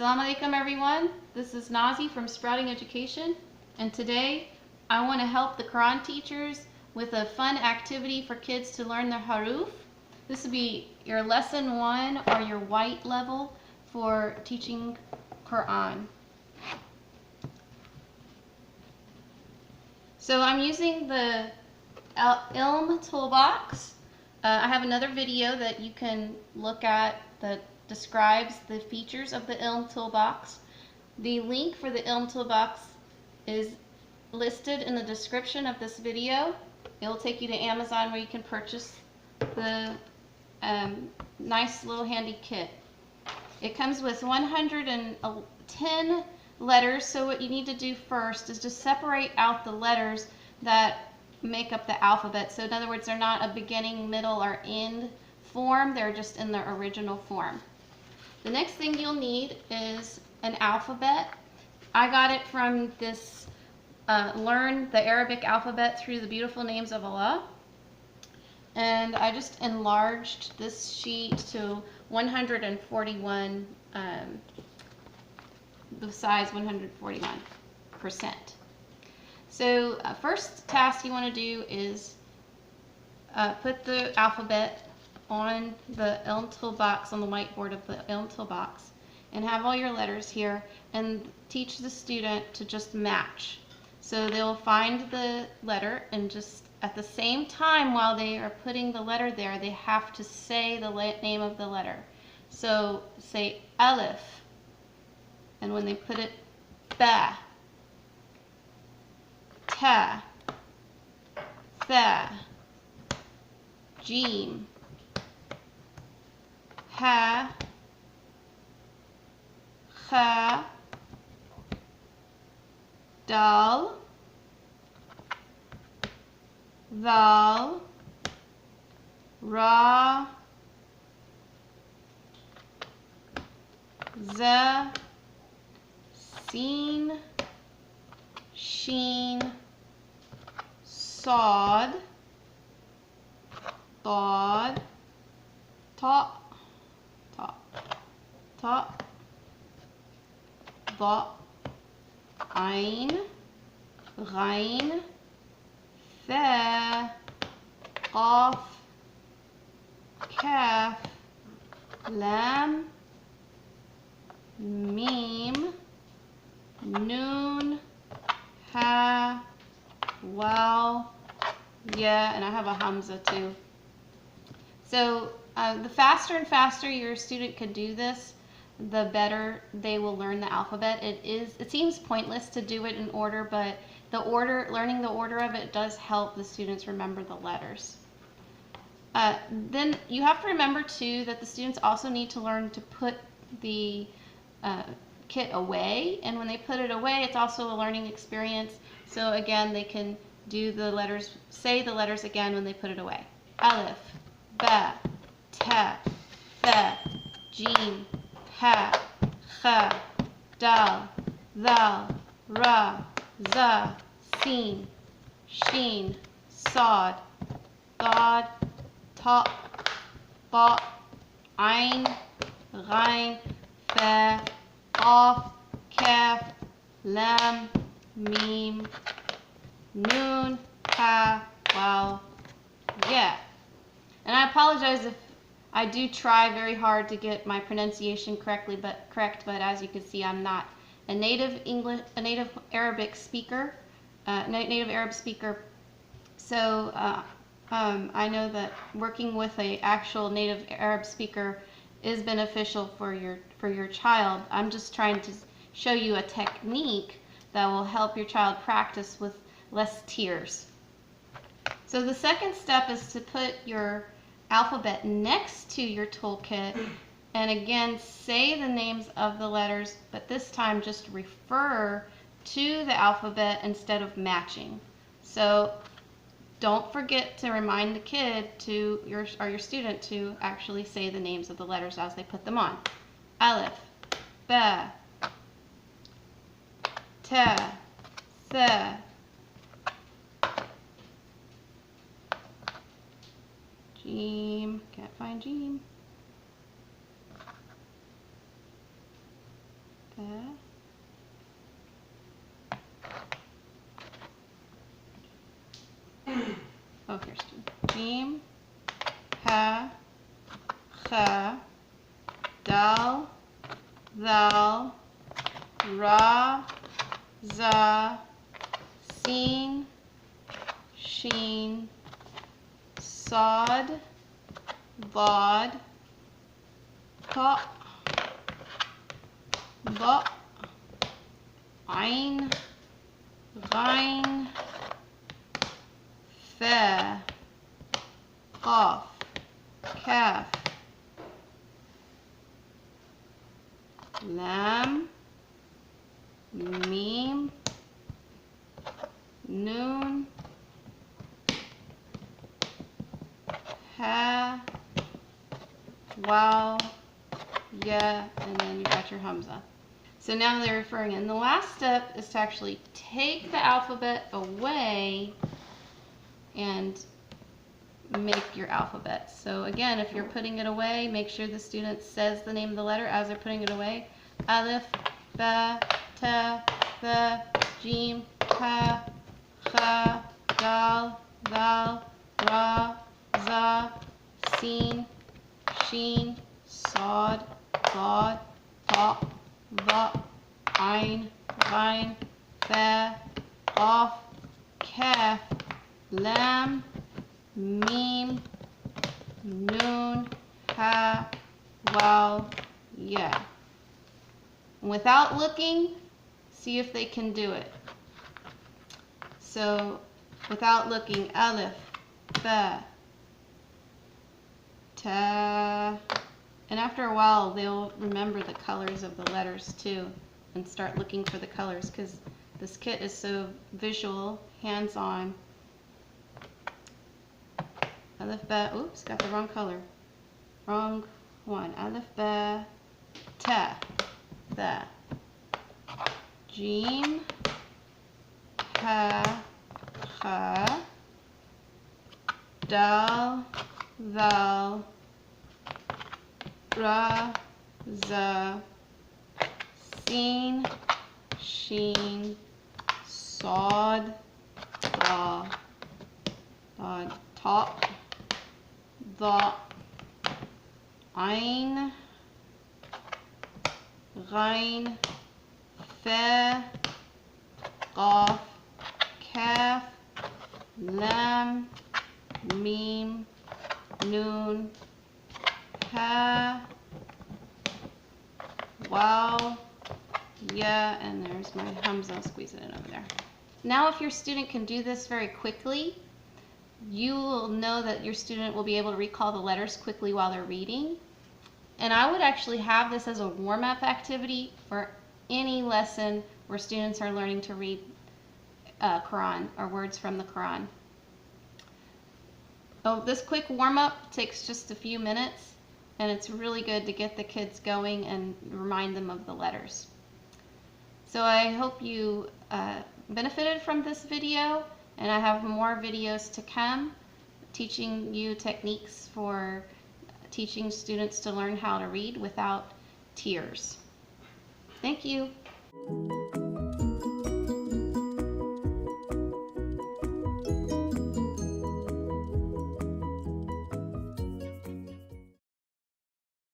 Assalamu alaikum everyone, this is Nazi from Sprouting Education, and today I want to help the Quran teachers with a fun activity for kids to learn the Haruf. This will be your lesson 1 or your white level for teaching Quran. So I'm using the Ilm toolbox. I have another video that you can look at that describes the features of the Ilm toolbox. The link for the Ilm toolbox is listed in the description of this video. It will take you to Amazon where you can purchase the nice little handy kit. It comes with 110 letters, so what you need to do first is to separate out the letters that make up the alphabet. So in other words, they're not a beginning, middle, or end form, they're just in their original form. The next thing you'll need is an alphabet. I got it from this Learn the Arabic Alphabet Through the Beautiful Names of Allah. And I just enlarged this sheet to 141, the size 141%. So first task you want to do is put the alphabet on the Ilm toolbox, on the whiteboard of the Ilm toolbox, and have all your letters here, and teach the student to just match. So they'll find the letter, and just at the same time while they are putting the letter there, they have to say the name of the letter. So say Alif, and when they put it, Ba, Ta, Tha, Jim, Ha, Kha, Dal, Zal, Ra, Za, Sin, Sheen, Sod, Dod, Ta, Dha, Ain, Ghain, Tha, Qaf, Kaf, Lam, Mim, Noon, Ha, Waw, Yeah, and I have a Hamza too. So the faster and faster your student can do this, the better they will learn the alphabet. It seems pointless to do it in order, but learning the order of it does help the students remember the letters. Then you have to remember too that the students also need to learn to put the kit away, and when they put it away, it's also a learning experience. So again, they can do the letters, say the letters again when they put it away. Alif, Ba, Ta, Tha, Jim, Ha, Kha, Dal, Zal, Ra, Za, Sin, Sheen, Sod, Dod, Ta, Ba, Ain, Ghain, Tha, Qaf, Kaf, Lam, Mim, Noon, Ha, Waw, Yeah. And I apologize if I do try very hard to get my pronunciation correct, but as you can see, I'm not a native Arabic speaker. So I know that working with an actual native Arab speaker is beneficial for your child. I'm just trying to show you a technique that will help your child practice with less tears. So the second step is to put your alphabet next to your toolkit, and again say the names of the letters, but this time just refer to the alphabet instead of matching. So don't forget to remind the kid your student to actually say the names of the letters as they put them on. Alif, Ba, Ta, Tha, Jim, can't find Jim. oh, here's Jim, Ha, Cha, Dal, Zal, Ra, Za, Sin, Sheen, Sod, Vod, Ta, Ba, Ein, Rein, Fe, Qaf, Kaf, Lam, Mim, Noon, Ha, Wow, Ya, and then you got your Hamza. So now they're referring, and the last step is to actually take the alphabet away and make your alphabet. So again, if you're putting it away, make sure the student says the name of the letter as they're putting it away. Alif, Ba, Ta, Tha, Jim, Ha, Cha, Dal, Zal, Ra, Za, Sin, Sheen, Sod, Vod, Ta, Va, Ein, Rein, Fe, Qaf, Kaf, Lam, Mim, Noon, Ha, Wow, Ya. Without looking, see if they can do it. So, without looking, Alif, Ba, Ta, and after a while they'll remember the colors of the letters too and start looking for the colors because this kit is so visual, hands-on. Alif, Ba, oops, got the wrong color. Wrong one. Alif, Ba, Ta, Tha, Jim, Ha, Cha, Dal, Zal, Ra, Za, Sin, Sheen, Sod, Ra, Ta, Dha, Ein, Rein, Fe, Qaf, Kaf, Lam, Mim, Noon, Ha, Wow, Ya, and there's my Hamza, squeeze it in over there. Now if your student can do this very quickly, you will know that your student will be able to recall the letters quickly while they're reading. And I would actually have this as a warm-up activity for any lesson where students are learning to read Quran or words from the Quran. Oh, this quick warm-up takes just a few minutes, and it's really good to get the kids going and remind them of the letters. So I hope you benefited from this video, and I have more videos to come teaching you techniques for teaching students to learn how to read without tears. Thank you.